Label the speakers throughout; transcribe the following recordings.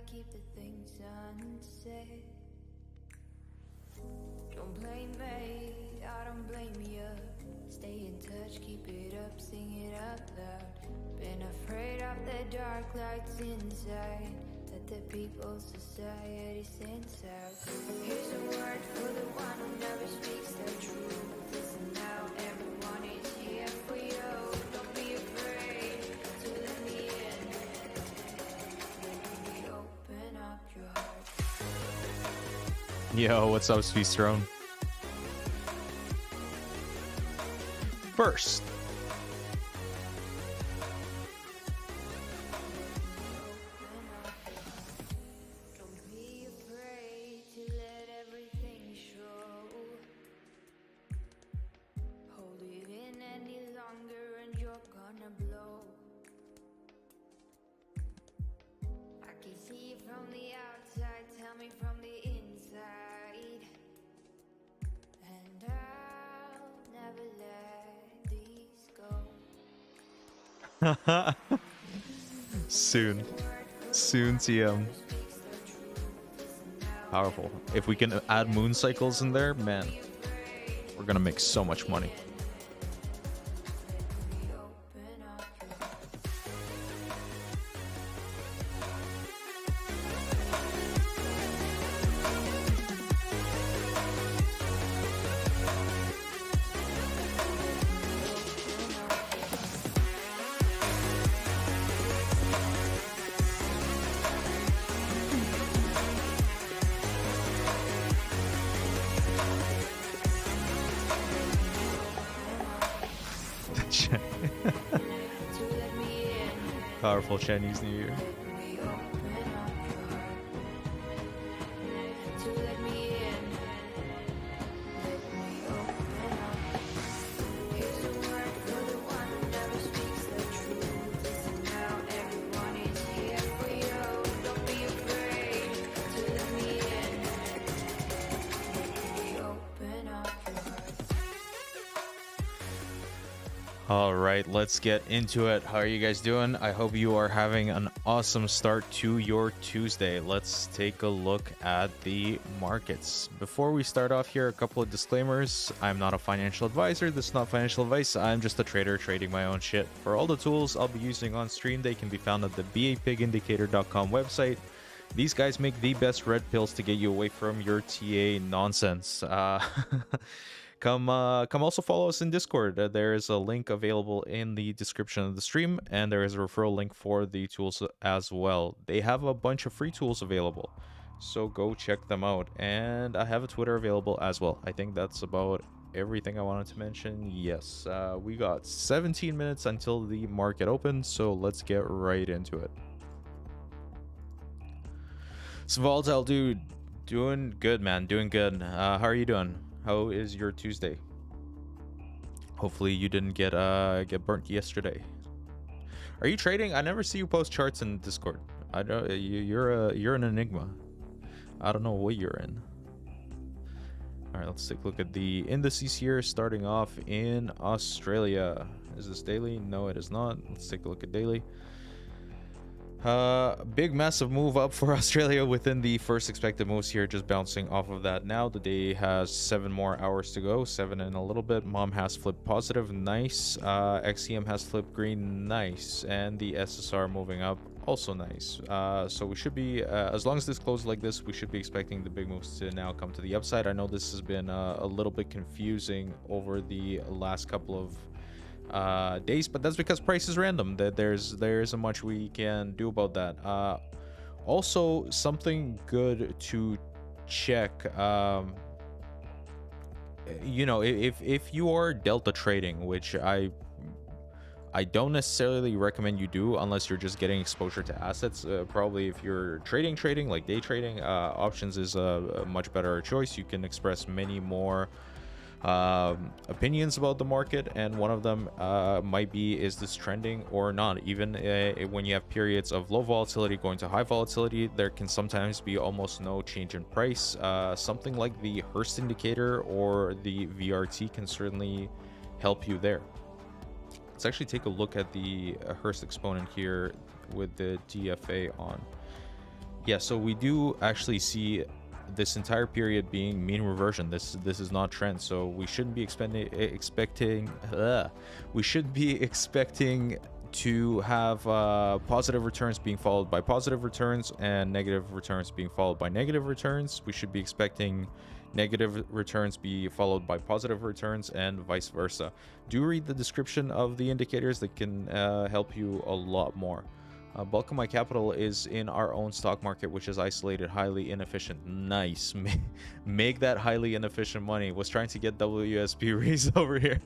Speaker 1: keep the things unsaid. Don't blame me, I don't blame you. Stay in touch, keep it up, sing it out loud. Been afraid of the dark lights inside that the people's society sends out. Here's a word for the one who never speaks the truth. Listen now, everyone is here for you. Don't be afraid to let me in. Maybe open up your heart.
Speaker 2: Yo, what's up, Speed's Throne? First,
Speaker 1: Don't be afraid to let everything show. Hold it in any longer and you're gonna blow. I can see you from the outside, tell me from the inside. And I'll never let these go.
Speaker 2: soon, TM. Powerful. If we can add moon cycles in there, man, we're gonna make so much money. Powerful Chinese New Year. All right, let's get into it. How are you guys doing? I hope you are having an awesome start to your Tuesday. Let's take a look at the markets. Before we start off here, a couple of disclaimers. I'm not a financial advisor. This is not financial advice. I'm just a trader trading my own shit. For all the tools I'll be using on stream, they can be found at the bapigindicator.com website. These guys make the best red pills to get you away from your TA nonsense. Come also follow us in Discord. There is a link available in the description of the stream, and there is a referral link for the tools as well. They have a bunch of free tools available, so go check them out. And I have a Twitter available as well. I think that's about everything I wanted to mention. Yes, we got 17 minutes until the market opens, so let's get right into it. So Volatile dude, doing good, man, doing good. How are you doing? How is your Tuesday? Hopefully you didn't get burnt yesterday. Are you trading? I never see you post charts in Discord. I don't. You're an enigma. I don't know what you're in. All right, let's take a look at the indices here. Starting off in Australia. Is this daily? No, it is not. Let's take a look at daily. Big massive move up for Australia within the first expected moves here, just bouncing off of that. Now the day has 7 more hours to go, 7 and a little bit. Mom has flipped positive, nice. XCM has flipped green, nice. And the SSR moving up, also nice. So we should be, as long as this closes like this, we should be expecting the big moves to now come to the upside. I know this has been a little bit confusing over the last couple of days, but that's because price is random. That there isn't much we can do about that. Also, something good to check, you know, if you are delta trading, which I don't necessarily recommend you do unless you're just getting exposure to assets. Probably if you're trading like day trading, options is a much better choice. You can express many more opinions about the market, and one of them might be, is this trending or not? Even when you have periods of low volatility going to high volatility, there can sometimes be almost no change in price. Something like the Hearst indicator or the VRT can certainly help you there. Let's actually take a look at the Hearst exponent here with the DFA on. Yeah, so we do actually see this entire period being mean reversion. This is not trend, so we shouldn't be we should be expecting to have positive returns being followed by positive returns and negative returns being followed by negative returns. We should be expecting negative returns be followed by positive returns and vice versa. Do read the description of the indicators that can help you a lot more. Bulk of my capital is in our own stock market, which is isolated, highly inefficient. Nice. Make that highly inefficient money. Was trying to get WSP raised over here.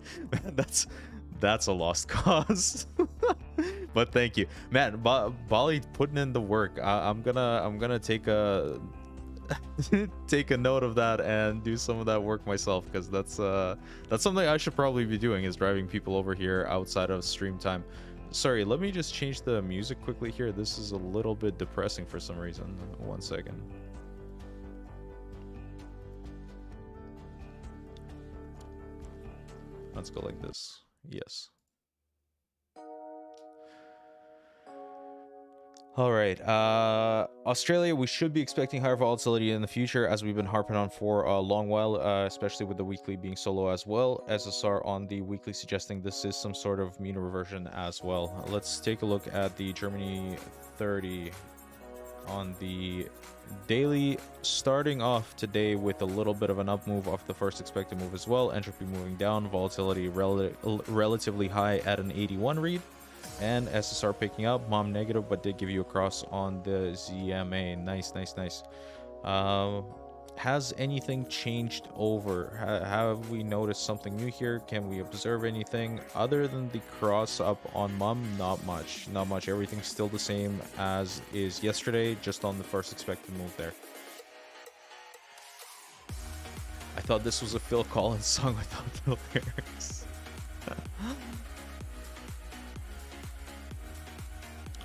Speaker 2: That's a lost cause. But thank you, man. Bali putting in the work. I'm gonna take a take a note of that and do some of that work myself, because that's something I should probably be doing, is driving people over here outside of stream time. Sorry, let me just change the music quickly here. This is a little bit depressing for some reason. 1 second. Let's go like this. Yes. All right. Australia, we should be expecting higher volatility in the future, as we've been harping on for a long while, especially with the weekly being so low as well. SSR on the weekly suggesting this is some sort of mean reversion as well. Let's take a look at the Germany 30 on the daily, starting off today with a little bit of an up move off the first expected move as well. Entropy moving down, volatility relatively high at an 81 read. And SSR picking up, mom negative, but did give you a cross on the ZMA. Nice. Has anything changed over? Have we noticed something new here? Can we observe anything other than the cross up on mom? Not much. Everything's still the same as is yesterday, just on the first expected move there. I thought this was a Phil Collins song without the lyrics.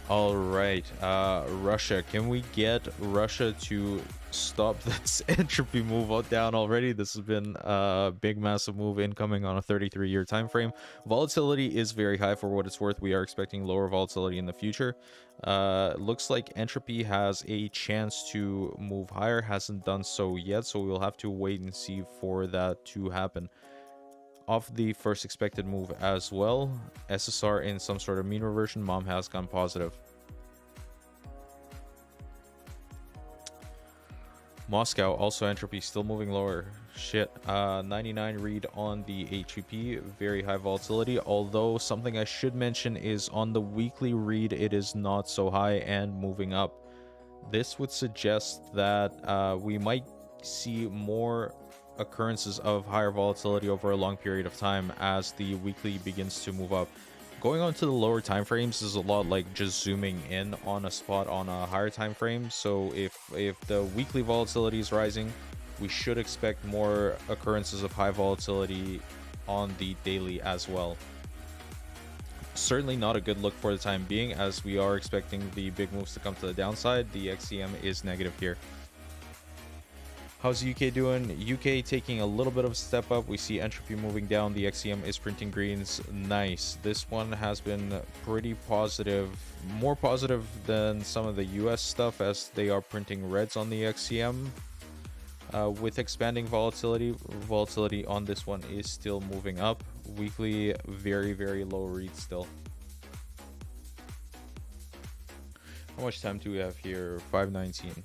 Speaker 2: All right, Russia. Can we get Russia to stop this entropy move down already? This has been a big, massive move incoming on a 33-year time frame. Volatility is very high for what it's worth. We are expecting lower volatility in the future. Looks like entropy has a chance to move higher. Hasn't done so yet, so we'll have to wait and see for that to happen. Off the first expected move as well, SSR in some sort of mean reversion. Mom has gone positive. Moscow, also entropy still moving lower. Shit. 99 read on the HVP, very high volatility, although something I should mention is on the weekly read it is not so high and moving up. This would suggest that we might see more occurrences of higher volatility over a long period of time as the weekly begins to move up. Going on to the lower time frames is a lot like just zooming in on a spot on a higher time frame. So if the weekly volatility is rising, we should expect more occurrences of high volatility on the daily as well. Certainly not a good look for the time being, as we are expecting the big moves to come to the downside. The XCM is negative here. How's UK doing? UK taking a little bit of a step up. We see entropy moving down. The XCM is printing greens. Nice. This one has been pretty positive, more positive than some of the US stuff, as they are printing reds on the XCM. With expanding volatility on this one is still moving up. Weekly, very, very low read still. How much time do we have here? 5:19.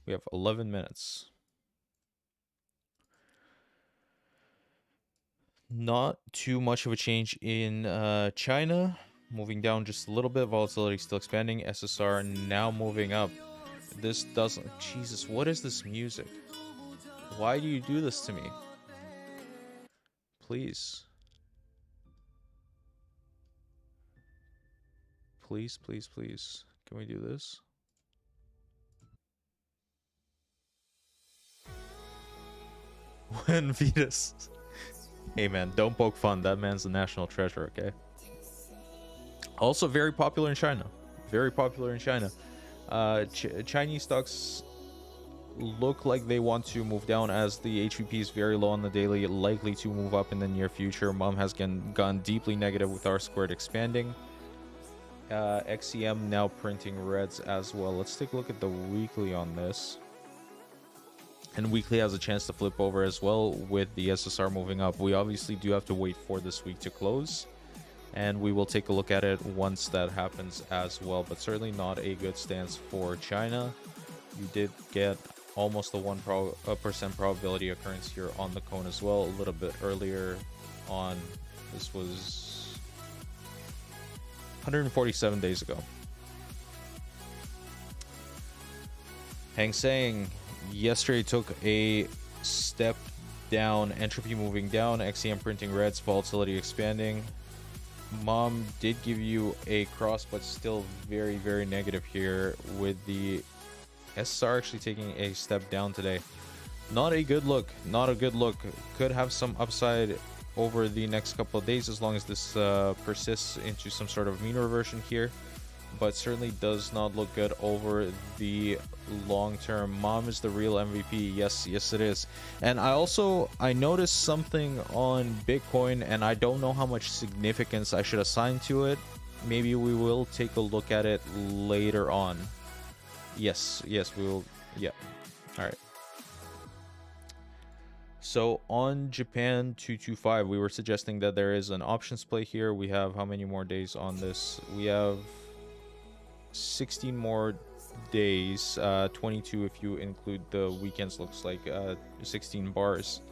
Speaker 2: We have 11 minutes. Not too much of a change in China. Moving down just a little bit. Volatility still expanding. SSR now moving up. This doesn't... Jesus, what is this music? Why do you do this to me? Please. Please, please, please. Can we do this? When Vetus. Hey man, don't poke fun. That man's the national treasure, okay? Also very popular in China. Very popular in China. Chinese stocks look like they want to move down, as the HVP is very low on the daily, likely to move up in the near future. Mom has gone deeply negative with R squared expanding. XEM now printing reds as well. Let's take a look at the weekly on this. And weekly has a chance to flip over as well with the SSR moving up. We obviously do have to wait for this week to close, and we will take a look at it once that happens as well. But certainly not a good stance for China. You did get almost a 1% probability occurrence here on the cone as well. A little bit earlier on, this was 147 days ago. Hang Seng yesterday took a step down, entropy moving down, XEM printing reds, volatility expanding. Mom did give you a cross, but still very, very negative here with the SR actually taking a step down today. Not a good look. Not a good look. Could have some upside over the next couple of days as long as this persists into some sort of mean reversion here, but certainly does not look good over the long term. Mom is the real MVP. Yes, it is. And I noticed something on Bitcoin, and I don't know how much significance I should assign to it. Maybe we will take a look at it later on. Yes, we will. Yeah. All right. So on Japan 225, we were suggesting that there is an options play here. We have how many more days on this? We have 16 more days, 22 if you include the weekends. Looks like 16 bars.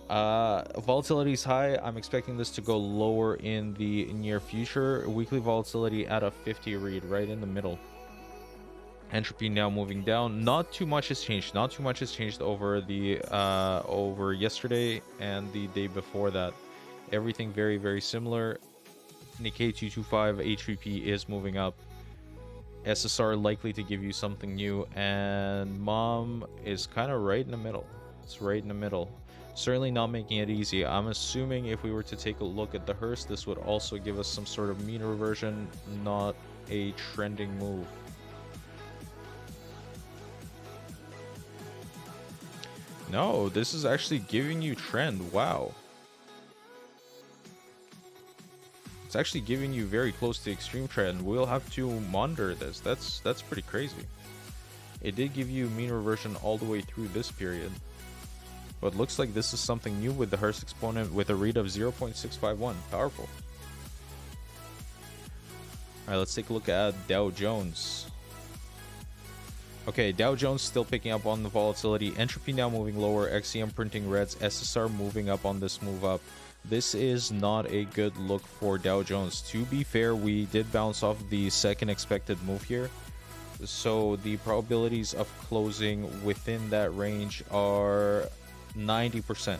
Speaker 2: Volatility is high. I'm expecting this to go lower in the near future. Weekly volatility at a 50 read, right in the middle. Entropy now moving down. Not too much has changed. Not too much has changed over the over yesterday and the day before that. Everything very, very similar. Nikkei 225 HVP is moving up. SSR likely to give you something new, and Mom is kind of right in the middle. It's right in the middle. Certainly not making it easy. I'm assuming if we were to take a look at the Hearst, this would also give us some sort of mean reversion, not a trending move. No, this is actually giving you trend. Wow. It's actually giving you very close to extreme trend. We'll have to monitor this. That's pretty crazy. It did give you mean reversion all the way through this period. But looks like this is something new with the Hearst exponent with a read of 0.651. Powerful. Alright, let's take a look at Dow Jones. Okay, Dow Jones still picking up on the volatility. Entropy now moving lower. XEM printing reds. SSR moving up on this move up. This is not a good look for Dow Jones. To be fair, we did bounce off the second expected move here. So the probabilities of closing within that range are 90%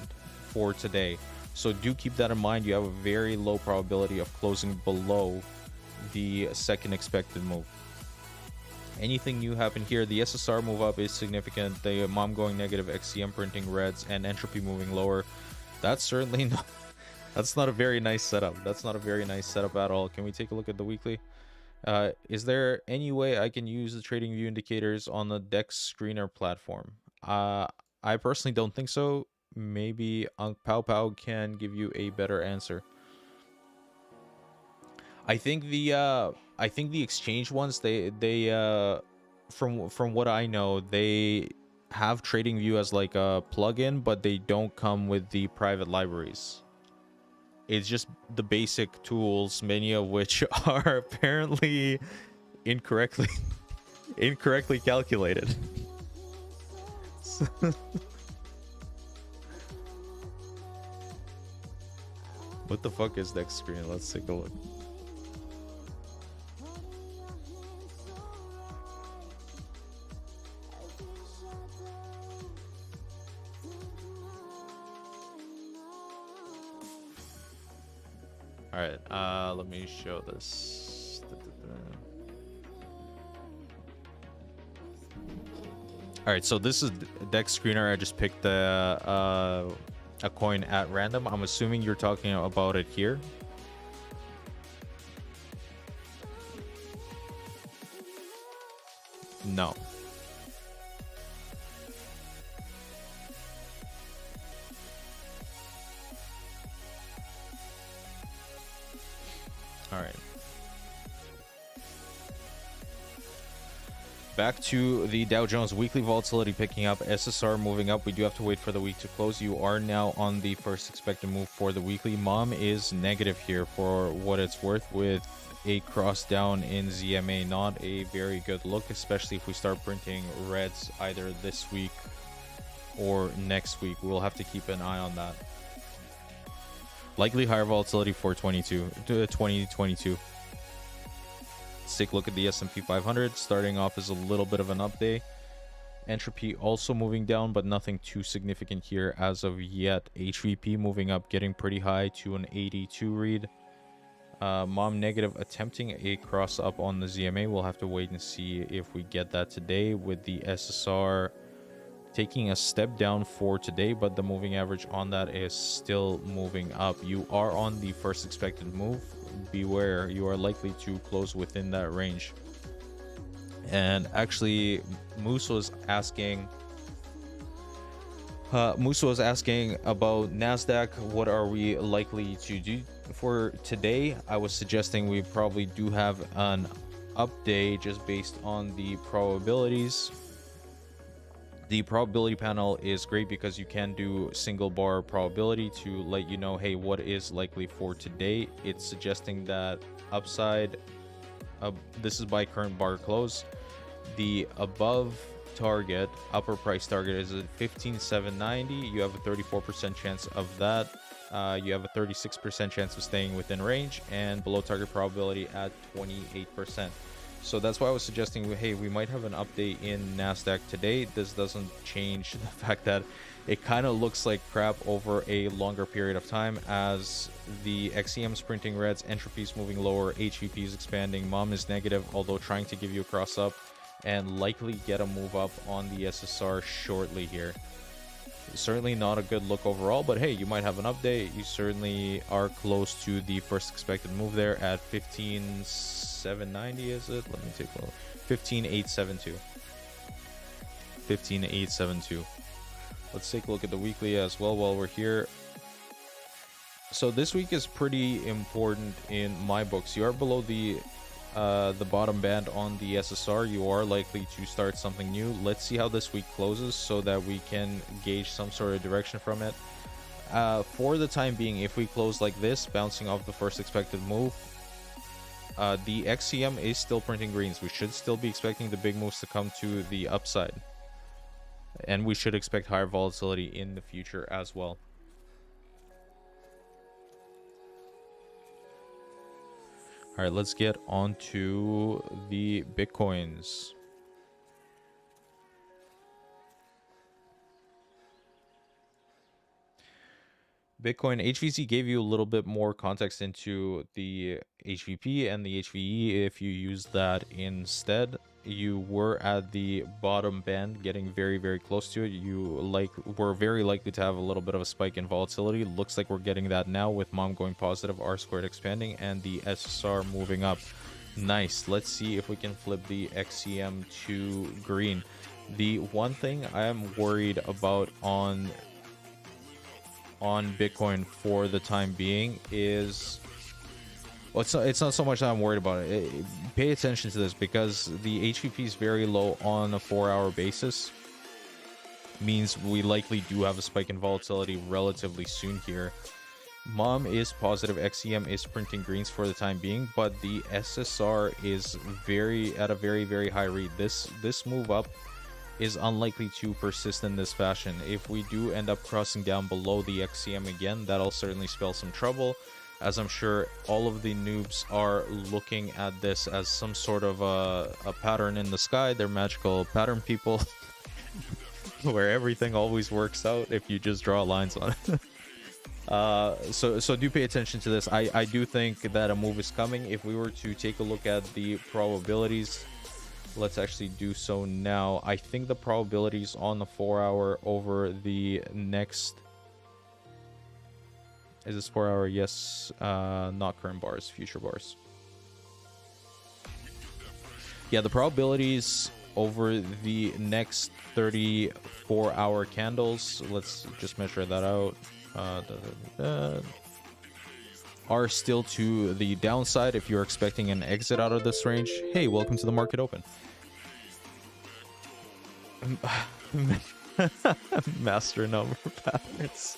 Speaker 2: for today. So do keep that in mind. You have a very low probability of closing below the second expected move. Anything new happen here? The SSR move up is significant. The Mom going negative, XCM printing reds, and entropy moving lower. That's certainly not. That's not a very nice setup. That's not a very nice setup at all. Can we take a look at the weekly? Is there any way I can use the TradingView indicators on the DEX screener platform? I personally don't think so. Maybe Pao Pao can give you a better answer. I think the exchange ones, they from what I know, they have TradingView as like a plugin, but they don't come with the private libraries. It's just the basic tools, many of which are apparently incorrectly calculated. What the fuck is next screen? Let's take a look. All right, let me show this. All right, so this is Dex Screener. I just picked a coin at random. I'm assuming you're talking about it here. No. All right. Back to the Dow Jones weekly volatility picking up, SSR moving up. We do have to wait for the week to close. You are now on the first expected move for the weekly. Mom is negative here for what it's worth with a cross down in ZMA. Not a very good look, especially if we start printing reds either this week or next week. We'll have to keep an eye on that. Likely higher volatility for 2022. Let's take a look at the S&P 500. Starting off as a little bit of an update. Entropy also moving down, but nothing too significant here as of yet. HVP moving up, getting pretty high to an 82 read. Mom negative, attempting a cross up on the ZMA. We'll have to wait and see if we get that today, with the SSR taking a step down for today, but the moving average on that is still moving up. You are on the first expected move. Beware, you are likely to close within that range. And actually, Moose was asking about Nasdaq. What are we likely to do for today? I was suggesting we probably do have an update just based on the probabilities. The probability panel is great because you can do single bar probability to let you know, hey, what is likely for today. It's suggesting that upside, this is by current bar close, the above target, upper price target is at 15,790. You have a 34% chance of that. You have a 36% chance of staying within range, and below target probability at 28%. So that's why I was suggesting, hey, we might have an update in Nasdaq today. This doesn't change the fact that it kind of looks like crap over a longer period of time, as the XEM is printing reds, entropy is moving lower, HVP is expanding, Mom is negative, although trying to give you a cross up, and likely get a move up on the SSR shortly here. Certainly not a good look overall, but hey, you might have an update. You certainly are close to the first expected move there at 15,790, is it? Let me take a look. 15,872. 15,872. Let's take a look at the weekly as well while we're here. So this week is pretty important in my books. You are below the bottom band on the SSR. You are likely to start something new. Let's see how this week closes so that we can gauge some sort of direction from it. For the time being, if we close like this, bouncing off the first expected move, the XCM is still printing greens. We should still be expecting the big moves to come to the upside, and we should expect higher volatility in the future as well. All right, let's get on to the Bitcoins. Bitcoin HVC gave you a little bit more context into the HVP and the HVE. If you use that instead, you were at the bottom band, getting very, very close to it. You were very likely to have a little bit of a spike in volatility. Looks like we're getting that now, with Mom going positive, R squared expanding, and the SSR moving up. Nice. Let's see if we can flip the XCM to green. The one thing I am worried about on Bitcoin for the time being is, well, it's not so much that I'm worried about it. Pay attention to this, because the HVP is very low on a 4-hour basis. Means we likely do have a spike in volatility relatively soon here. Mom is positive, XEM is printing greens for the time being, but the SSR is at a very, very high read. This move up is unlikely to persist in this fashion. If we do end up crossing down below the XCM again, that'll certainly spell some trouble, as I'm sure all of the noobs are looking at this as some sort of a pattern in the sky. They're magical pattern people where everything always works out if you just draw lines on it. So do pay attention to this. I do think that a move is coming. If we were to take a look at the probabilities, let's actually do so now. I think the probabilities on the 4-hour over the next, is this 4-hour? Yes. Not current bars, future bars. Yeah, the probabilities over the next 34-hour candles, let's just measure that out, are still to the downside. If you're expecting an exit out of this range, hey, welcome to the market open. Master number patterns.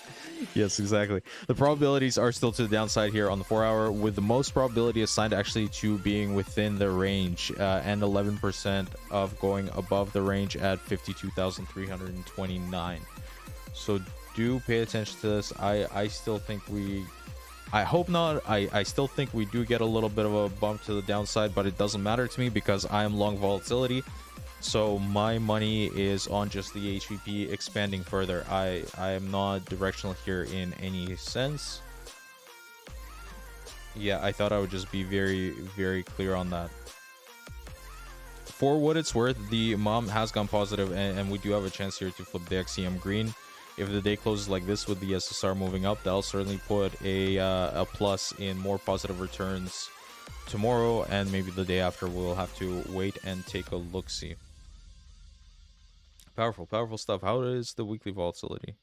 Speaker 2: Yes, exactly. The probabilities are still to the downside here on the 4-hour, with the most probability assigned actually to being within the range, and 11% of going above the range at 52,329. So do pay attention to this. I still think I hope not. I still think we do get a little bit of a bump to the downside, but it doesn't matter to me because I am long volatility. So my money is on just the HVP expanding further. I am not directional here in any sense. Yeah, I thought I would just be very, very clear on that. For what it's worth, the mom has gone positive, and we do have a chance here to flip the XCM green. If the day closes like this with the SSR moving up, that'll certainly put a plus in more positive returns tomorrow, and maybe the day after. We'll have to wait and take a look-see. Powerful stuff. How is the weekly volatility?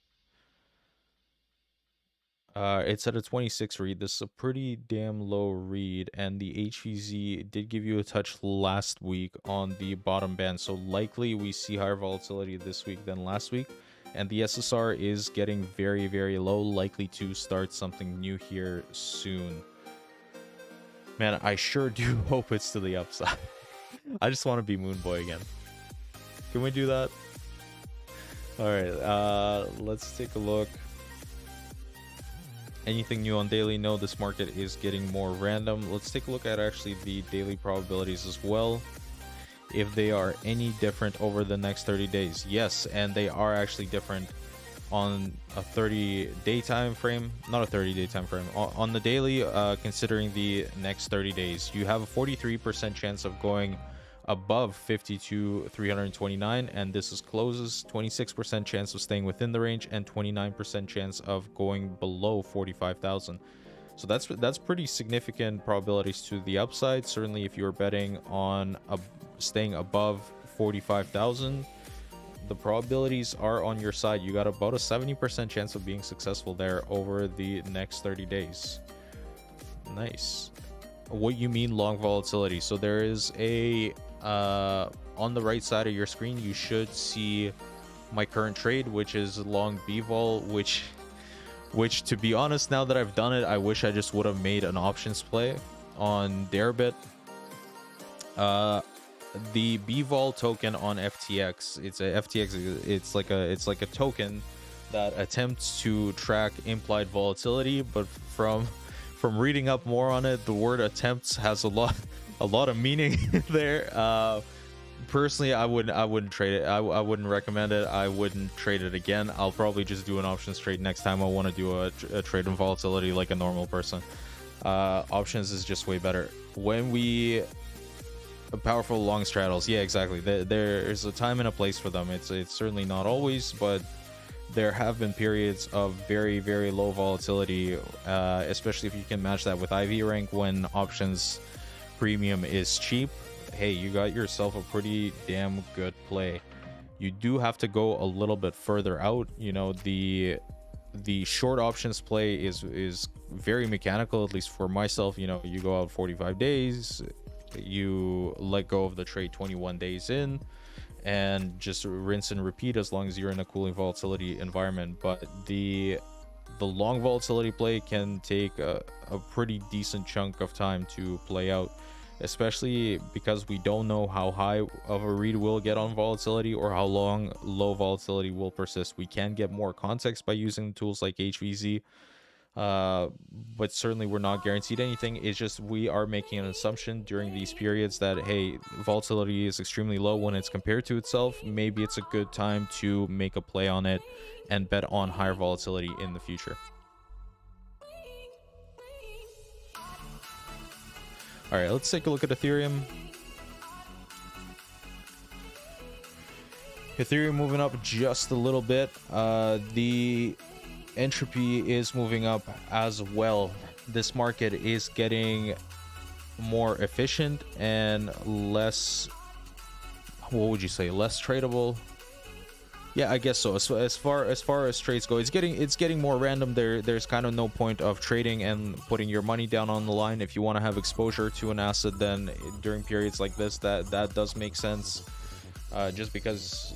Speaker 2: It's at a 26 read. This is a pretty damn low read, and the HVZ did give you a touch last week on the bottom band, so likely we see higher volatility this week than last week. And the SSR is getting very, very low, likely to start something new here soon. Man, I sure do hope it's to the upside. I just want to be Moon Boy again. Can we do that? All right, let's take a look. Anything new on daily? No, this market is getting more random. Let's take a look at actually the daily probabilities as well, if they are any different over the next 30 days. Yes, and they are actually different on a 30-day time frame. Not a 30-day time frame. On the daily, considering the next 30 days, you have a 43% chance of going above 52,329, and this is closes. 26% chance of staying within the range, and 29% chance of going below 45,000. So that's pretty significant probabilities to the upside. Certainly if you're betting on staying above 45,000, the probabilities are on your side. You got about a 70% chance of being successful there over the next 30 days. Nice. What you mean long volatility? So there is a on the right side of your screen, you should see my current trade, which is long B-vol, which to be honest, now that I've done it, I wish I just would have made an options play on Darebit. The B-vol token on FTX, it's a FTX, it's like a token that attempts to track implied volatility, but from reading up more on it, the word attempts has a lot of meaning there. Personally, I wouldn't trade it. I wouldn't recommend it. I wouldn't trade it again. I'll probably just do an options trade next time I want to do a trade in volatility like a normal person. Options is just way better. When we powerful long straddles, yeah, exactly. There's a time and a place for them. It's certainly not always, but there have been periods of very, very low volatility, especially if you can match that with IV rank when options premium is cheap. Hey, you got yourself a pretty damn good play. You do have to go a little bit further out. You know, the short options play is very mechanical, at least for myself. You know, you go out 45 days, you let go of the trade 21 days in, and just rinse and repeat as long as you're in a cooling volatility environment. But the long volatility play can take a pretty decent chunk of time to play out, especially because we don't know how high of a read we'll get on volatility or how long low volatility will persist. We can get more context by using tools like HVZ, but certainly we're not guaranteed anything. It's just we are making an assumption during these periods that, hey, volatility is extremely low when it's compared to itself. Maybe it's a good time to make a play on it and bet on higher volatility in the future. All right, let's take a look at Ethereum. Ethereum moving up just a little bit. The entropy is moving up as well. This market is getting more efficient and less, what would you say, less tradable? Yeah, I guess so. As far as trades go, it's getting more random. There's kind of no point of trading and putting your money down on the line. If you want to have exposure to an asset, then during periods like this, that does make sense. just because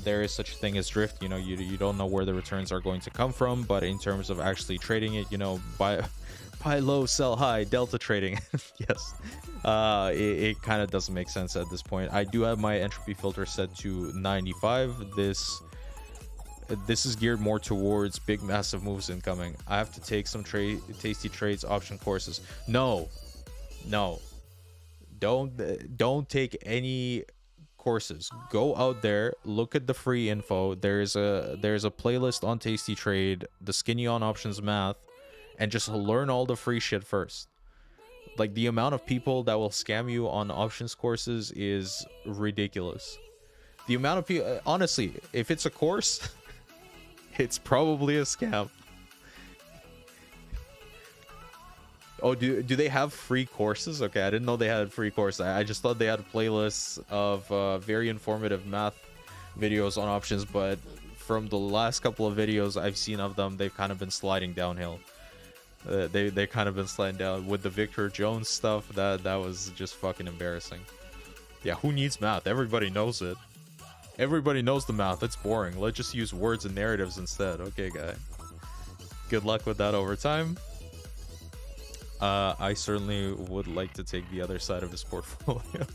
Speaker 2: there is such a thing as drift. You don't know where the returns are going to come from, but in terms of actually trading it, buy low, sell high, delta trading. Yes. It kind of doesn't make sense at this point. I do have my entropy filter set to 95. This is geared more towards big massive moves incoming. I have to take some tasty trades option courses. No, don't take any courses. Go out there, look at the free info. There's a playlist on Tasty Trade, the skinny on options math, and just learn all the free shit first. Like, the amount of people that will scam you on options courses is ridiculous. The amount of people, honestly, if it's a course, it's probably a scam. Oh, do they have free courses? Okay, I didn't know they had free courses. I just thought they had playlists of very informative math videos on options, but from the last couple of videos I've seen of them, they've kind of been sliding downhill. They kind of been sliding down with the Victor Jones stuff. That was just fucking embarrassing. Yeah, who needs math? Everybody knows it. Everybody knows the math. It's boring. Let's just use words and narratives instead. Okay, guy. Good luck with that over time. I certainly would like to take the other side of his portfolio.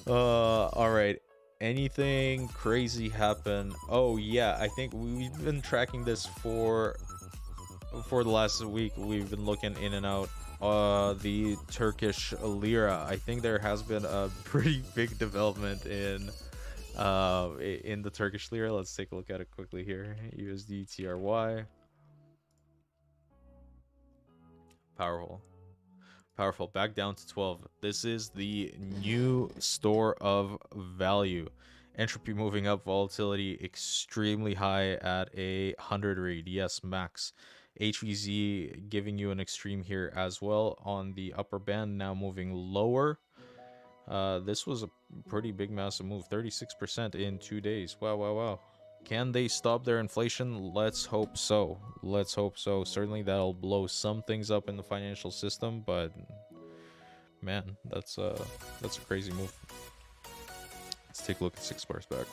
Speaker 2: All right. Anything crazy happen? Oh yeah, I think we've been tracking this for the last week. We've been looking in and out. The Turkish lira. I think there has been a pretty big development in the Turkish lira. Let's take a look at it quickly here. USD TRY. Powerful. Back down to 12. This is the new store of value. Entropy moving up, volatility extremely high at 100 read. Yes, max. HVZ giving you an extreme here as well on the upper band, now moving lower. This was a pretty big massive move, 36% in 2 days. Wow. Can they stop their inflation? Let's hope so. Certainly that'll blow some things up in the financial system, but man, that's a crazy move. Let's take a look at 6 bars back.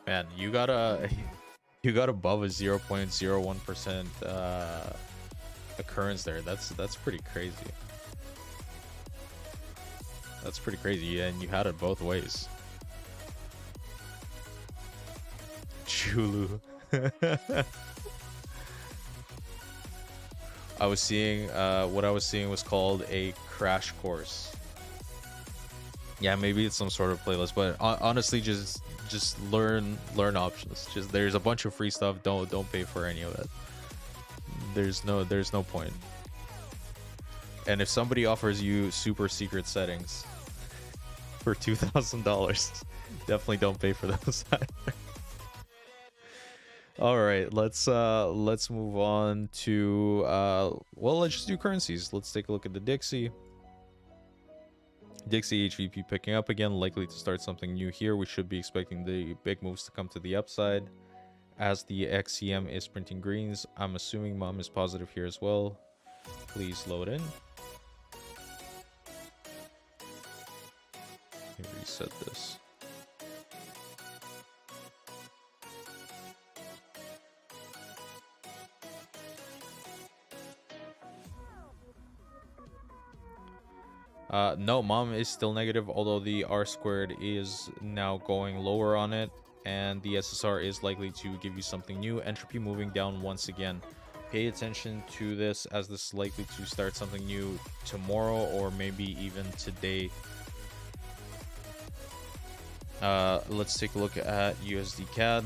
Speaker 2: Man, you got above a 0.01% occurrence there. That's pretty crazy. That's pretty crazy, and you had it both ways. Chulu. I was seeing what I was seeing was called a crash course. Yeah, maybe it's some sort of playlist, but honestly, just learn options. Just, there's a bunch of free stuff. Don't pay for any of it. There's no point. And if somebody offers you super secret settings for $2,000, definitely don't pay for those either. All right, let's move on to well, let's just do currencies. Let's take a look at the Dixie HVP picking up again, likely to start something new here. We should be expecting the big moves to come to the upside as the XCM is printing greens. I'm assuming mom is positive here as well. Please load in. Let me reset this. No, mom is still negative, although the R squared is now going lower on it, and the SSR is likely to give you something new. Entropy moving down once again. Pay attention to this, as this is likely to start something new tomorrow or maybe even today. Let's take a look at USD Cad.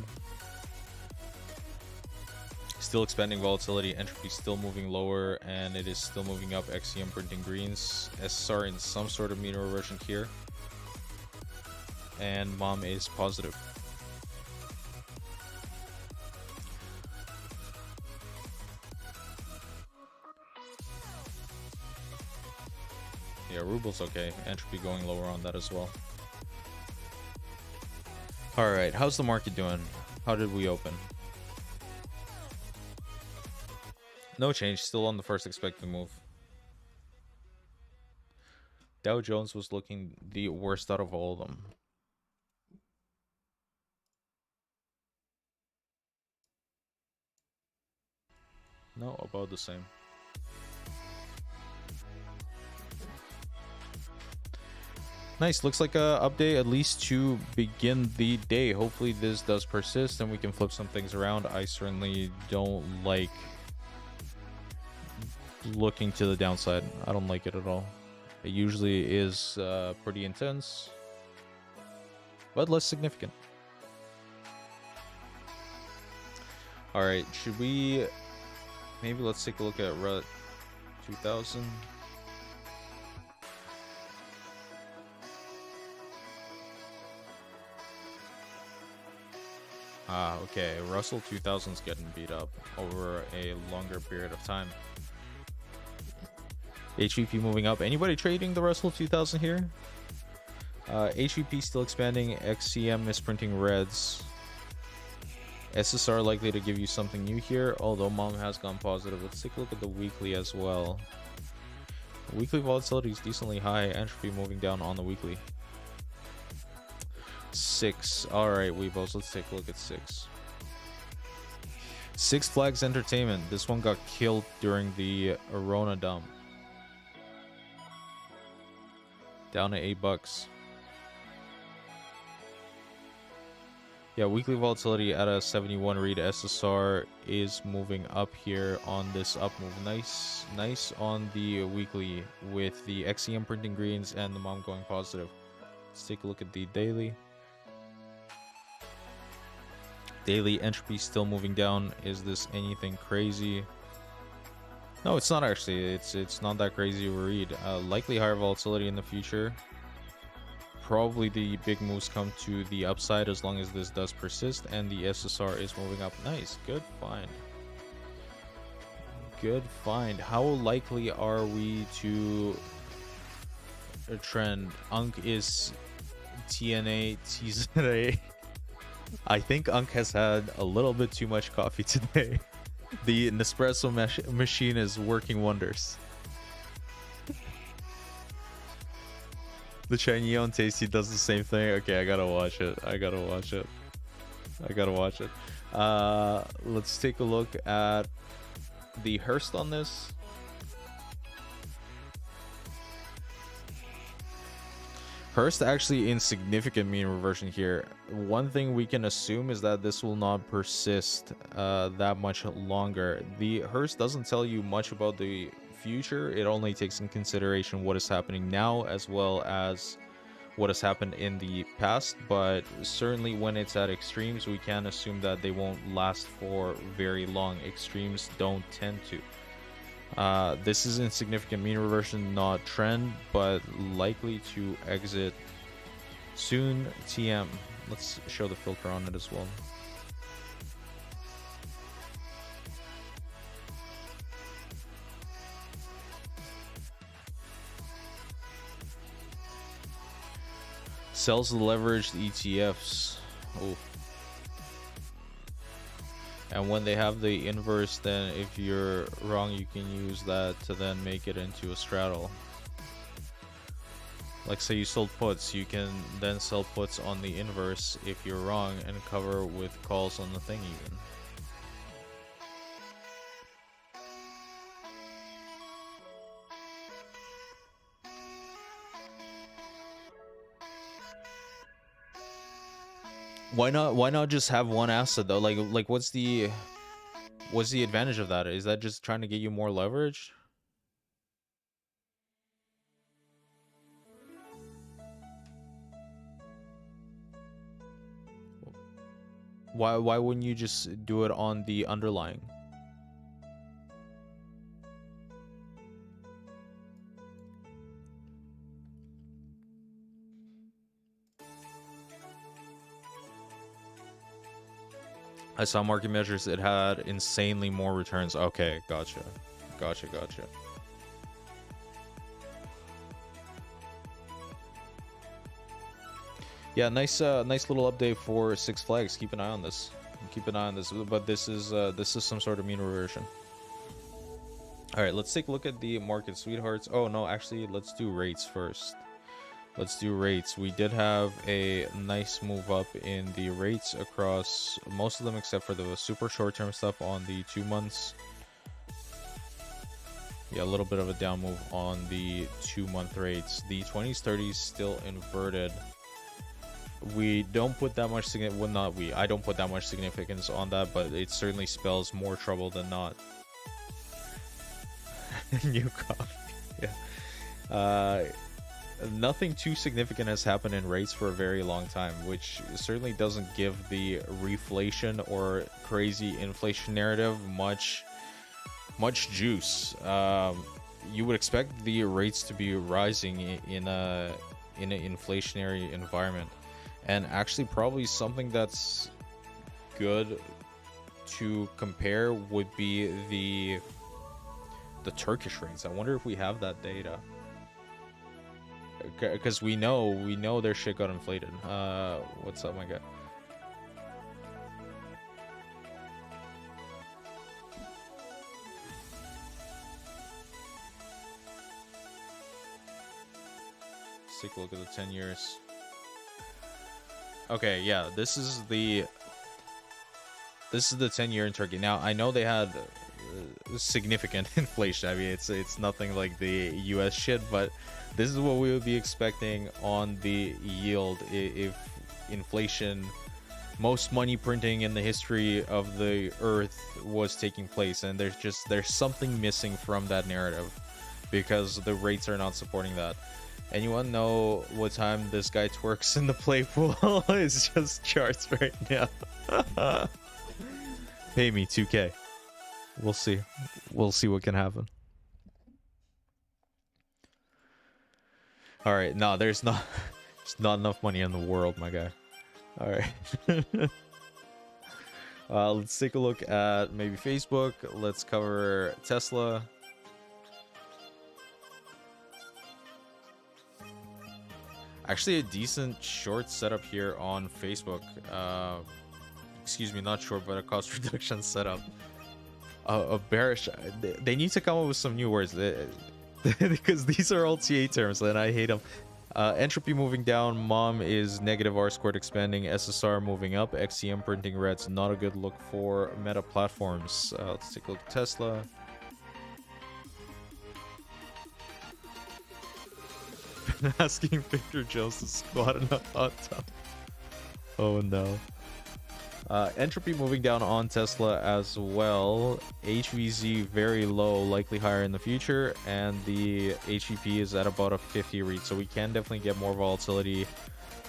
Speaker 2: Still expanding volatility, entropy still moving lower, and it is still moving up. XCM printing greens, SSR in some sort of mean reversion here, and mom is positive. Yeah, ruble's okay. Entropy going lower on that as well. All right, how's the market doing? How did we open? No change, still on the first expected move. Dow Jones was looking the worst out of all of them. No, about the same. Nice, looks like a update at least to begin the day. Hopefully this does persist and we can flip some things around. I certainly don't like looking to the downside. I don't like it at all. It usually is pretty intense, but less significant. All right, should we maybe let's take a look at RUT 2000. Okay, Russell 2000's getting beat up over a longer period of time. HVP moving up. Anybody trading the Russell 2000 here? HVP still expanding. XCM misprinting reds. SSR likely to give you something new here, although mom has gone positive. Let's take a look at the weekly as well. Weekly volatility is decently high. Entropy moving down on the weekly. 6. All right, Weebos, let's take a look at 6. Six Flags Entertainment. This one got killed during the Arona dump. Down to $8. Yeah, weekly volatility at a 71 read. SSR is moving up here on this up move. Nice on the weekly with the XEM printing greens and the mom going positive. Let's take a look at the daily. Daily entropy still moving down. Is this anything crazy? No, it's not actually. It's not that crazy of a read. Likely higher volatility in the future. Probably the big moves come to the upside as long as this does persist, and the SSR is moving up. Nice, good find. Good find. How likely are we to trend? Unk is TNA, TZA. I think Unk has had a little bit too much coffee today. The Nespresso machine is working wonders. The Chinese on Tasty does the same thing. Okay, I gotta watch it. Let's take a look at the Hearst on this. Hearst actually in significant mean reversion here. One thing we can assume is that this will not persist that much longer. The Hearst doesn't tell you much about the future. It only takes in consideration what is happening now as well as what has happened in the past, but certainly when it's at extremes, we can assume that they won't last for very long. Extremes don't tend to. This is insignificant mean reversion, not trend, but likely to exit soon. TM. Let's show the filter on it as well. Sells the leveraged ETFs. Oh. And when they have the inverse, then if you're wrong, you can use that to then make it into a straddle. Like say you sold puts, you can then sell puts on the inverse if you're wrong and cover with calls on the thing even. Why not just have one asset though? Like what's the advantage of that? Is that just trying to get you more leverage? Why wouldn't you just do it on the underlying? I saw market measures, it had insanely more returns. Okay, gotcha. Yeah, nice little update for Six Flags. Keep an eye on this. Keep an eye on this. But this is some sort of mean reversion. All right, let's take a look at the market, sweethearts. Oh no, actually, let's do rates first. Let's do rates. We did have a nice move up in the rates across most of them, except for the super short-term stuff on the 2 months. Yeah, a little bit of a down move on the 2-month rates. The 20s, 30s still inverted. We don't put that much I don't put that much significance on that, but it certainly spells more trouble than not. New coffee. Yeah. Nothing too significant has happened in rates for a very long time, which certainly doesn't give the reflation or crazy inflation narrative much juice. You would expect the rates to be rising in an inflationary environment, and actually probably something that's good to compare would be the Turkish rates. I wonder if we have that data, because we know their shit got inflated. What's up, my guy? Let's take a look at the 10 years. Okay, yeah, this is the 10-year in Turkey. Now, I know they had significant inflation. I mean, it's nothing like the US shit, but this is what we would be expecting on the yield if inflation, most money printing in the history of the earth, was taking place. And there's something missing from that narrative, because the rates are not supporting that. Anyone know what time this guy twerks in the play pool? It's just charts right now. Pay me 2K. We'll see. We'll see what can happen. All right. No, there's not enough money in the world, my guy. All right. Let's take a look at maybe Facebook. Let's cover Tesla. Actually, a decent short setup here on Facebook. Excuse me, not short, but a cost reduction setup. A bearish. They need to come up with some new words, because these are all TA terms and I hate them. Entropy moving down. Mom is negative R squared expanding. SSR moving up. XCM printing reds. Not a good look for meta platforms. Let's take a look at Tesla. Asking Victor Jones to squat in a hot tub. Oh no. Entropy moving down on Tesla as well. HVZ very low, likely higher in the future, and the HVP is at about a 50 read, so we can definitely get more volatility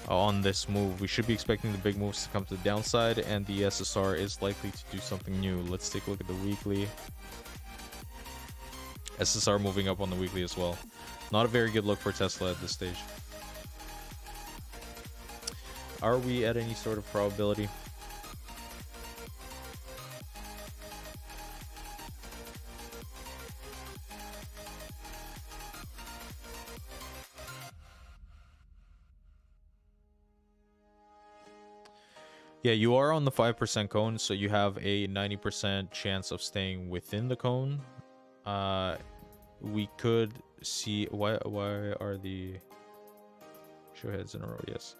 Speaker 2: on this move. We should be expecting the big moves to come to the downside, and the SSR is likely to do something new. Let's take a look at the weekly. SSR moving up on the weekly as well. Not a very good look for Tesla at this stage. Are we at any sort of probability? Yeah, you are on the 5% cone, so you have a 90% chance of staying within the cone. We could see why are the show heads in a row? Yes,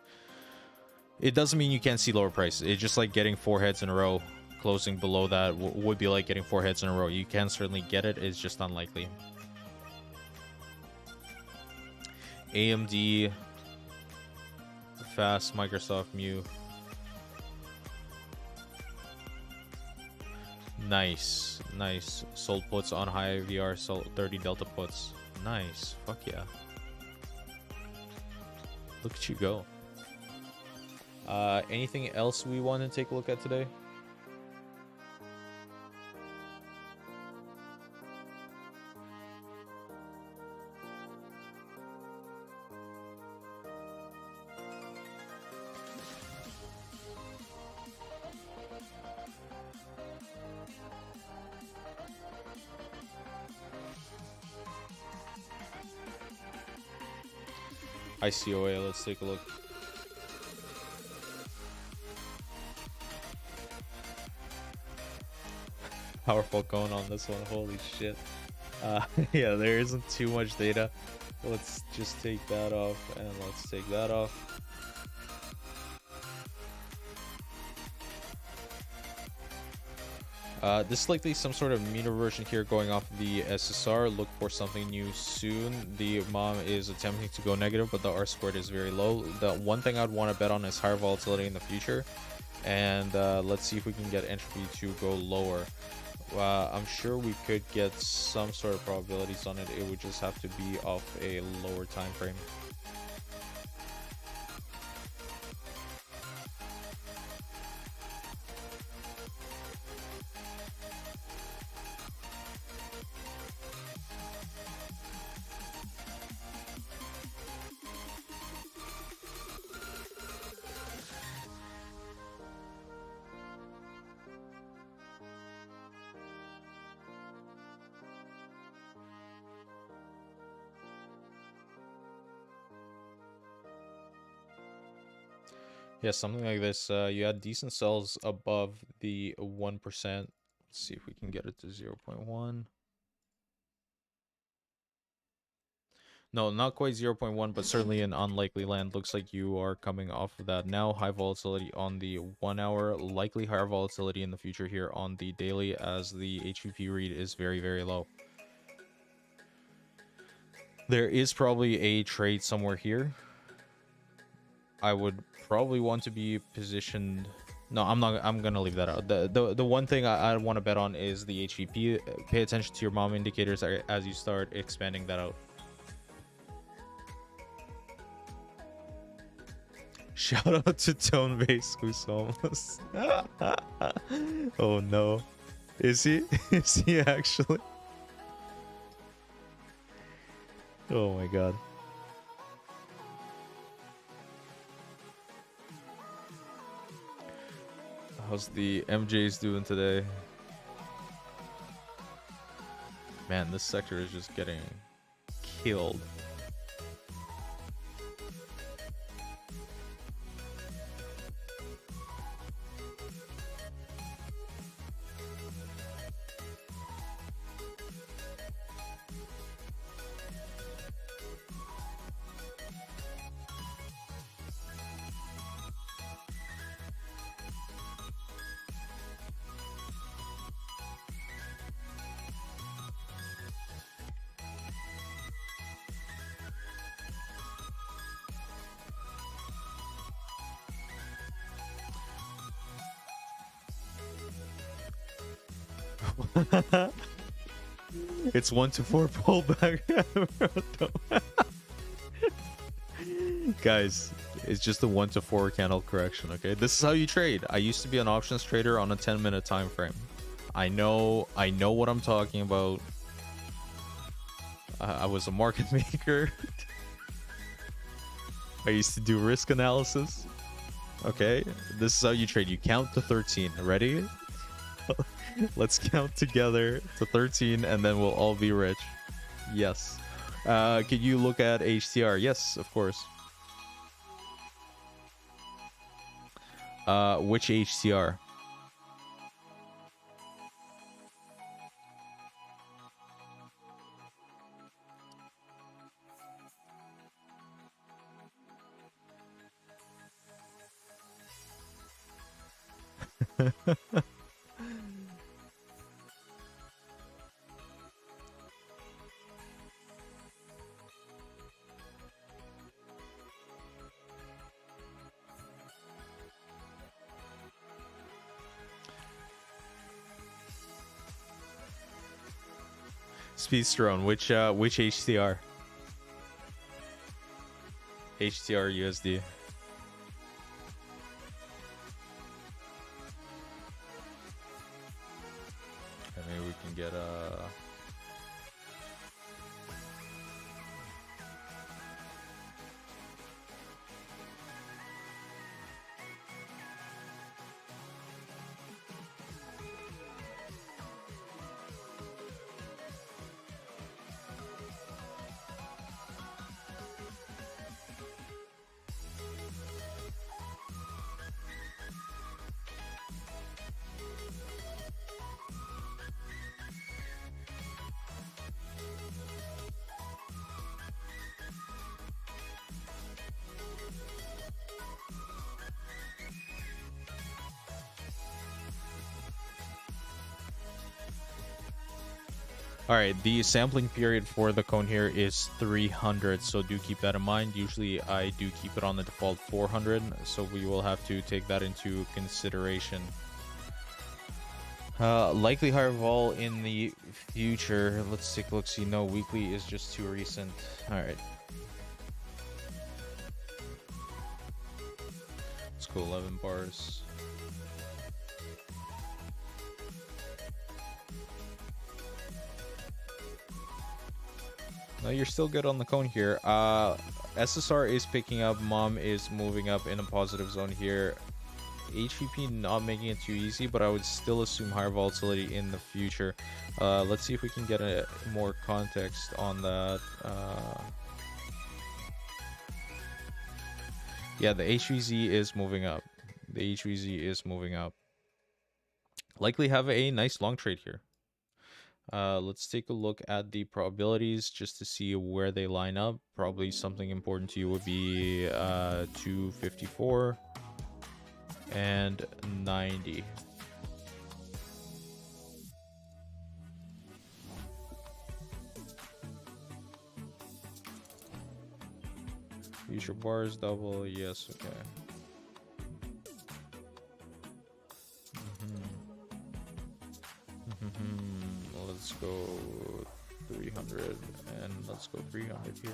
Speaker 2: it doesn't mean you can't see lower prices. It's just like getting 4 heads in a row. Closing below that would be like getting 4 heads in a row. You can certainly get it. It's just unlikely. AMD, fast, Microsoft, Mu. Nice. Sold puts on high VR, sold 30 delta puts. Nice. Fuck yeah. Look at you go. Anything else we want to take a look at today? ICOA, let's take a look. powerful cone on this one. Holy shit. Yeah, there isn't too much data. Let's just take that off, and let's take that off. This is likely some sort of mean reversion here going off of the SSR. Look for something new soon. The mom is attempting to go negative, but the R squared is very low. The one thing I'd want to bet on is higher volatility in the future. And let's see if we can get entropy to go lower. I'm sure we could get some sort of probabilities on it. It would just have to be off a lower time frame. Yeah, something like this. You had decent sells above the 1%. Let's see if we can get it to 0.1. No, not quite 0.1, but certainly an unlikely land. Looks like you are coming off of that now. High volatility on the 1 hour, likely higher volatility in the future here on the daily, as the HVP read is very, very low. There is probably a trade somewhere here. I would probably want to be positioned. No, I'm not. I'm gonna leave that out. The one thing I want to bet on is the HVP. Pay attention to your mom indicators as you start expanding that out. Shout out to Tone Base, who's homeless. Oh no, is he? Is he actually? Oh my god. How's the MJs doing today? Man, this sector is just getting killed. It's 1 to 4 pullback. Guys, it's just a 1 to 4 candle correction. Okay, this is how you trade. I used to be an options trader on a 10-minute time frame. I know what I'm talking about. I was a market maker. I used to do risk analysis. Okay, this is how you trade. You count to 13. Ready? Let's count together to 13 and then we'll all be rich. Yes. Can you look at HTR? Yes, of course. Which HTR? Speedstrone, which HTR? HTR USD. Maybe we can get All right, the sampling period for the cone here is 300, so do keep that in mind. Usually I do keep it on the default 400, so we will have to take that into consideration. Likely higher vol in the future. Let's take a look. See, no, weekly is just too recent. All right. Let's go 11 bars. No, you're still good on the cone here. SSR is picking up. Mom is moving up in a positive zone here. HVP not making it too easy, but I would still assume higher volatility in the future. Let's see if we can get a more context on that. Yeah, the HVZ is moving up. The HVZ is moving up. Likely have a nice long trade here. Let's take a look at the probabilities just to see where they line up. Probably something important to you would be 254 and 90. Use your bars double. Yes, okay. Let's go 300 and let's go 300 here.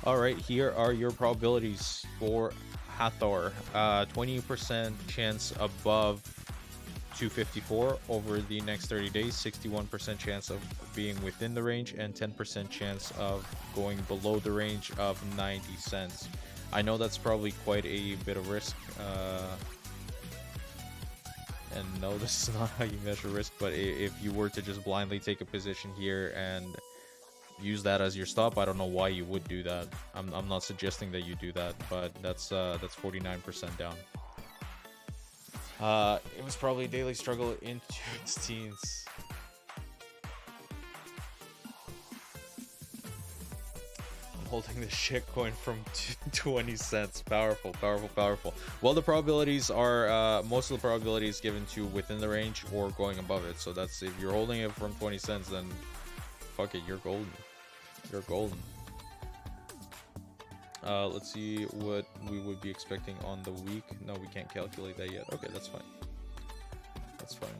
Speaker 2: All right, here are your probabilities for Hathor. 20% chance above 254 over the next 30 days, 61% chance of being within the range, and 10% chance of going below the range of 90 cents. I know that's probably quite a bit of risk. And no, this is not how you measure risk, but if you were to just blindly take a position here and use that as your stop, I don't know why you would do that. I'm not suggesting that you do that, but that's 49% down. It was probably a daily struggle into its teens. I'm holding the shit coin from 20 cents. Powerful, powerful, powerful. Well, the probabilities are most of the probabilities given to within the range or going above it. So that's, if you're holding it from 20 cents, then fuck it, you're golden. You're golden. Let's see what we would be expecting on the week. No, we can't calculate that yet. Okay, that's fine. That's fine.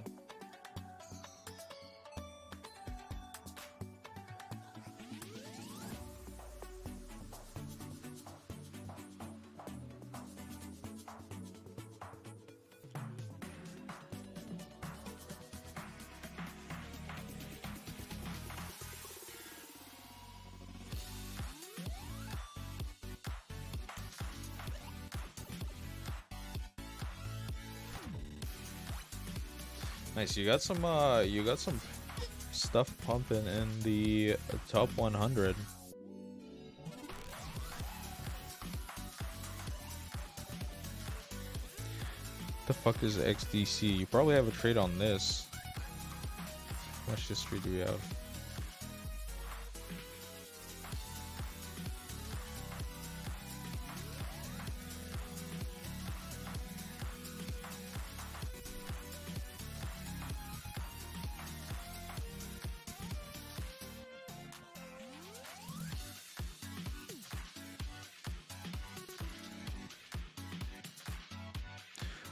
Speaker 2: Nice, you got some stuff pumping in the top 100. The fuck is XDC? You probably have a trade on this. How much history do we have?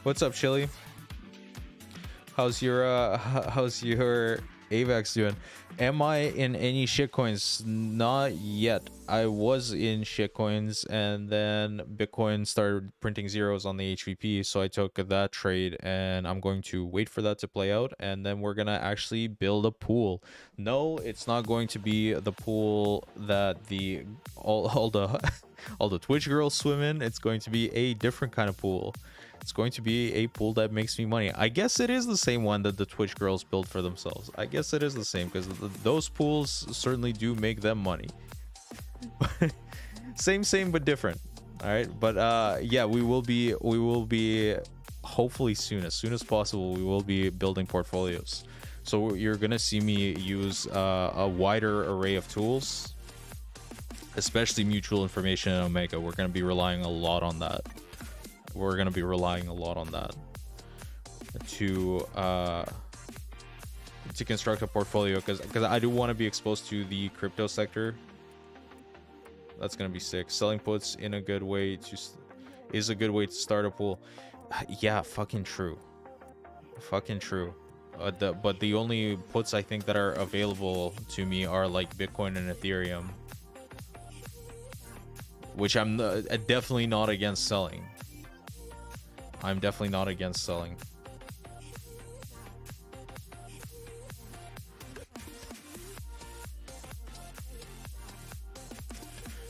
Speaker 2: What's up, Chili? How's your AVAX doing? Am I in any shitcoins? Not yet. I was in shitcoins, and then Bitcoin started printing zeros on the HVP, so I took that trade, and I'm going to wait for that to play out, and then we're gonna actually build a pool. No, it's not going to be the pool that the all the Twitch girls swim in. It's going to be a different kind of pool. It's going to be a pool that makes me money. I guess it is the same one that the Twitch girls build for themselves. I guess it is the same, because those pools certainly do make them money. same but different. All right, but yeah, we will be hopefully soon, as soon as possible, we will be building portfolios. So you're gonna see me use a wider array of tools, especially mutual information and Omega. We're gonna be relying a lot on that. We're gonna be relying a lot on that to construct a portfolio, because I do want to be exposed to the crypto sector. That's gonna be sick. Selling puts in a good way is a good way to start a pool. Yeah, fucking true. Fucking true. But the only puts I think that are available to me are like Bitcoin and Ethereum, which I'm definitely not against selling. I'm definitely not against selling.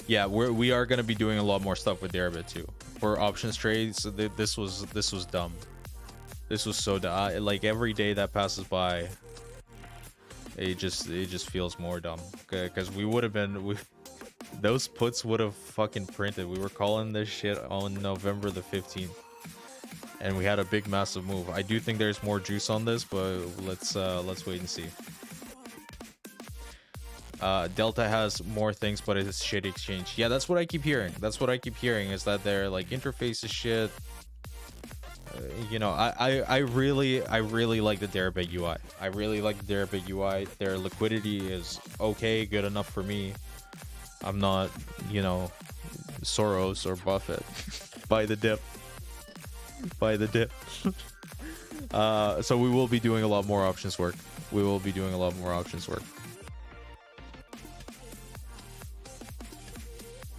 Speaker 2: Yeah, we are gonna be doing a lot more stuff with Deribit too. For options trades, this was dumb. This was so dumb. Like every day that passes by, it just feels more dumb. Because we would have been, those puts would have fucking printed. We were calling this shit on November the 15th, and we had a big massive move. I do think there's more juice on this, but let's wait and see. Delta has more things, but it's shit exchange. Yeah, that's what I keep hearing. That's what I keep hearing, is that their like interface is shit. You know, I really like the Deribit UI. I really like the Deribit UI. Their liquidity is okay, good enough for me. I'm not, you know, Soros or Buffett. Buy the dip. Buy the dip. So we will be doing a lot more options work. We will be doing a lot more options work.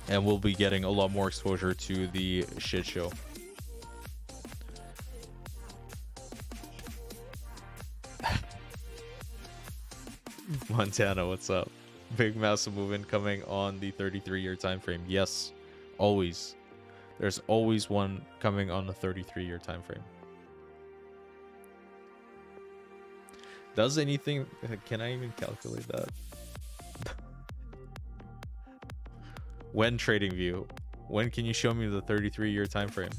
Speaker 2: And we'll be getting a lot more exposure to the shit show. Montana, what's up? Big massive movement coming on the 33-year time frame. Yes, always. There's always one coming on the 33-year time frame. Does anything... Can I even calculate that? When TradingView? When can you show me the 33-year time frame?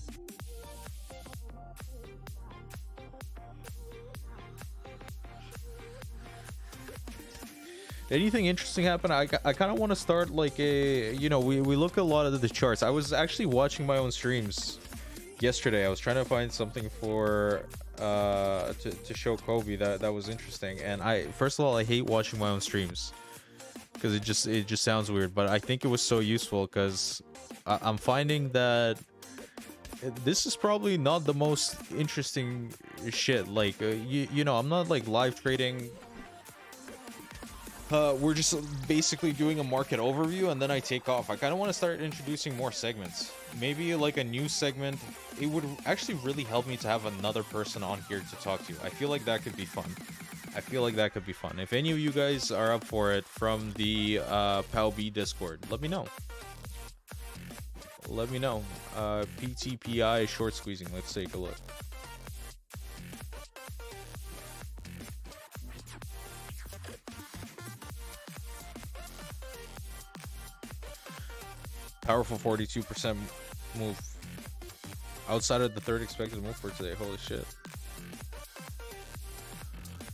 Speaker 2: Anything interesting happen? I kind of want to start like a, you know, we look at a lot of the charts. I was actually watching my own streams yesterday. I was trying to find something for to show Kobe that was interesting. And first of all, I hate watching my own streams because it just sounds weird, but I think it was so useful because I'm finding that this is probably not the most interesting shit. Like you know, I'm not like live trading. We're just basically doing a market overview and then I take off. I kind of want to start introducing more segments. Maybe like a new segment. It would actually really help me to have another person on here to talk to. I feel like that could be fun. If any of you guys are up for it from the PowB Discord, let me know. PTPI short squeezing. Let's take a look. Powerful 42% move. Outside of the third expected move for today. Holy shit.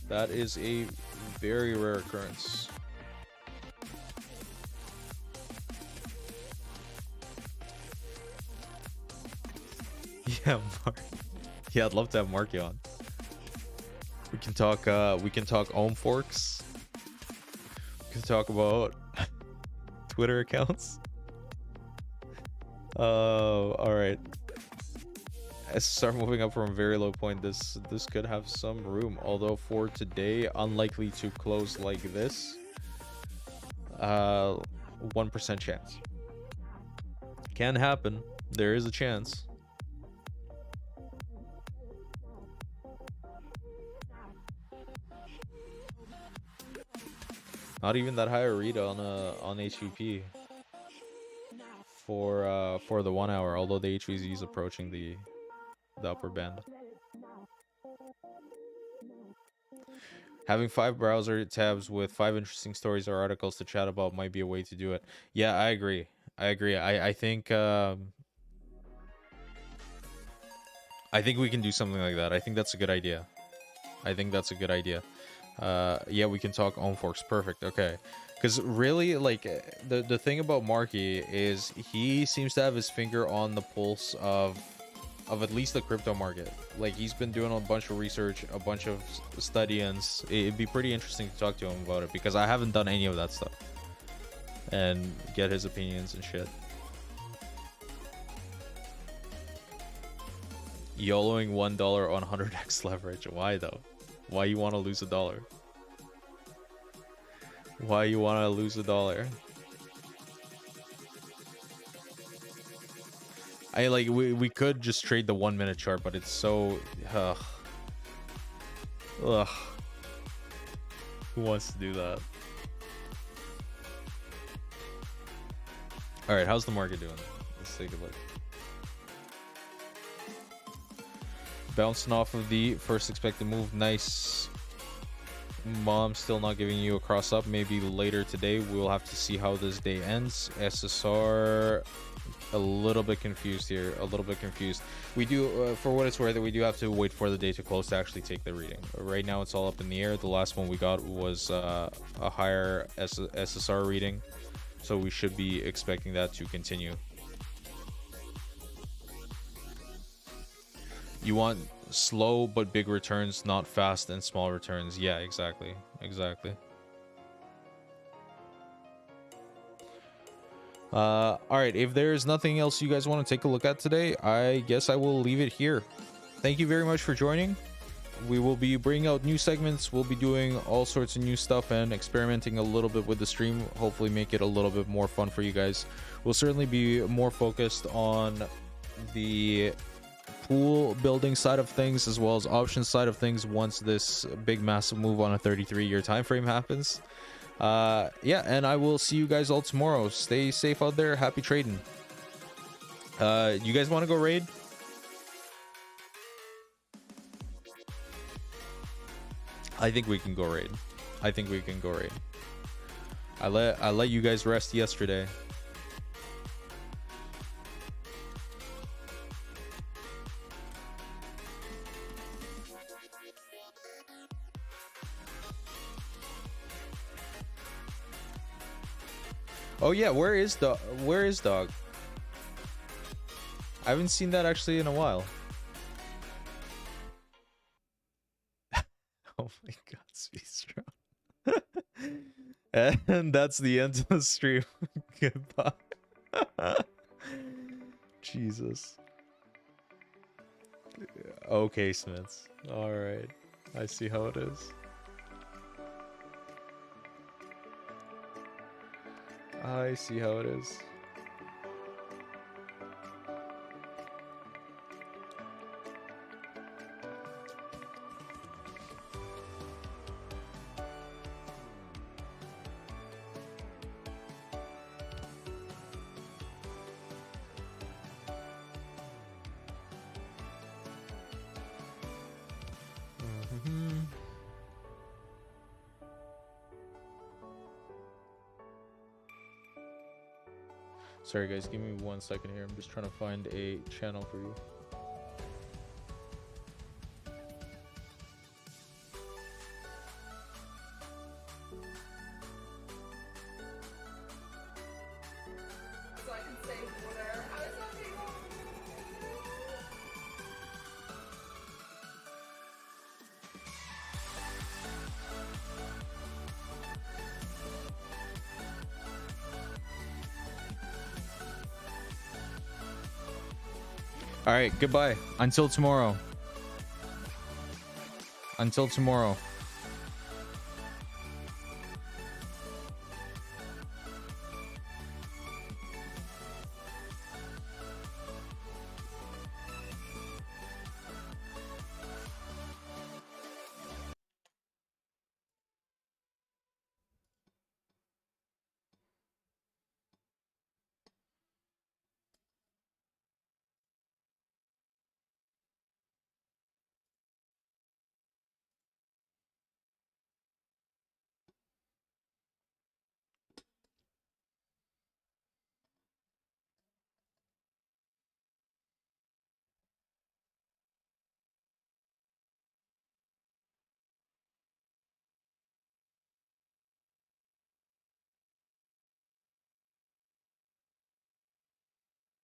Speaker 2: That is a very rare occurrence. Yeah, Mark. Yeah, I'd love to have Marky on. We can talk ohm forks. We can talk about Twitter accounts. All right. SSR moving up from a very low point. This could have some room, although for today, unlikely to close like this. 1% chance. Can happen. There is a chance. Not even that high a read on HVP for the 1 hour, although the HVZ is approaching the upper band. Having 5 browser tabs with 5 interesting stories or articles to chat about might be a way to do it. Yeah, I agree. I think we can do something like that. I think that's a good idea. Yeah, we can talk on forks. Perfect. Okay. Because really, like, the thing about Marky is he seems to have his finger on the pulse of at least the crypto market. Like, he's been doing a bunch of research, a bunch of study-ins. It'd be pretty interesting to talk to him about it, because I haven't done any of that stuff and get his opinions and shit. YOLOing $1 on 100x leverage. Why though? Why you want to lose $1? Why you want to lose $1? I like we could just trade the 1 minute chart, but it's so ugh. Who wants to do that? All right, how's the market doing? Let's take a look. Bouncing off of the first expected move. Nice. Mom still not giving you a cross up. Maybe later today. We'll have to see how this day ends. SSR, a little bit confused here. A little bit confused. We do, for what it's worth, we do have to wait for the day to close to actually take the reading. Right now it's all up in the air. The last one we got was a higher SSR reading, so we should be expecting that to continue. You want slow but big returns, not fast and small returns. Yeah, exactly. All right, if there's nothing else you guys want to take a look at today, I guess I will leave it here. Thank you very much for joining. We will be bringing out new segments. We'll be doing all sorts of new stuff and experimenting a little bit with the stream. Hopefully make it a little bit more fun for you guys. We'll certainly be more focused on the pool building side of things as well as options side of things once this big massive move on a 33-year time frame happens. Yeah, and I will see you guys all tomorrow. Stay safe out there. Happy trading. You guys want to go raid? I think we can go raid. I let you guys rest yesterday. Oh yeah, where is dog? I haven't seen that actually in a while. Oh my god, Speedstrong. And that's the end of the stream. Goodbye. Jesus. Okay, Smiths. Alright. I see how it is. I see how it is. Sorry guys, give me 1 second here. I'm just trying to find a channel for you.
Speaker 3: So I can say whatever. How is that people?
Speaker 2: All right, goodbye. Until tomorrow.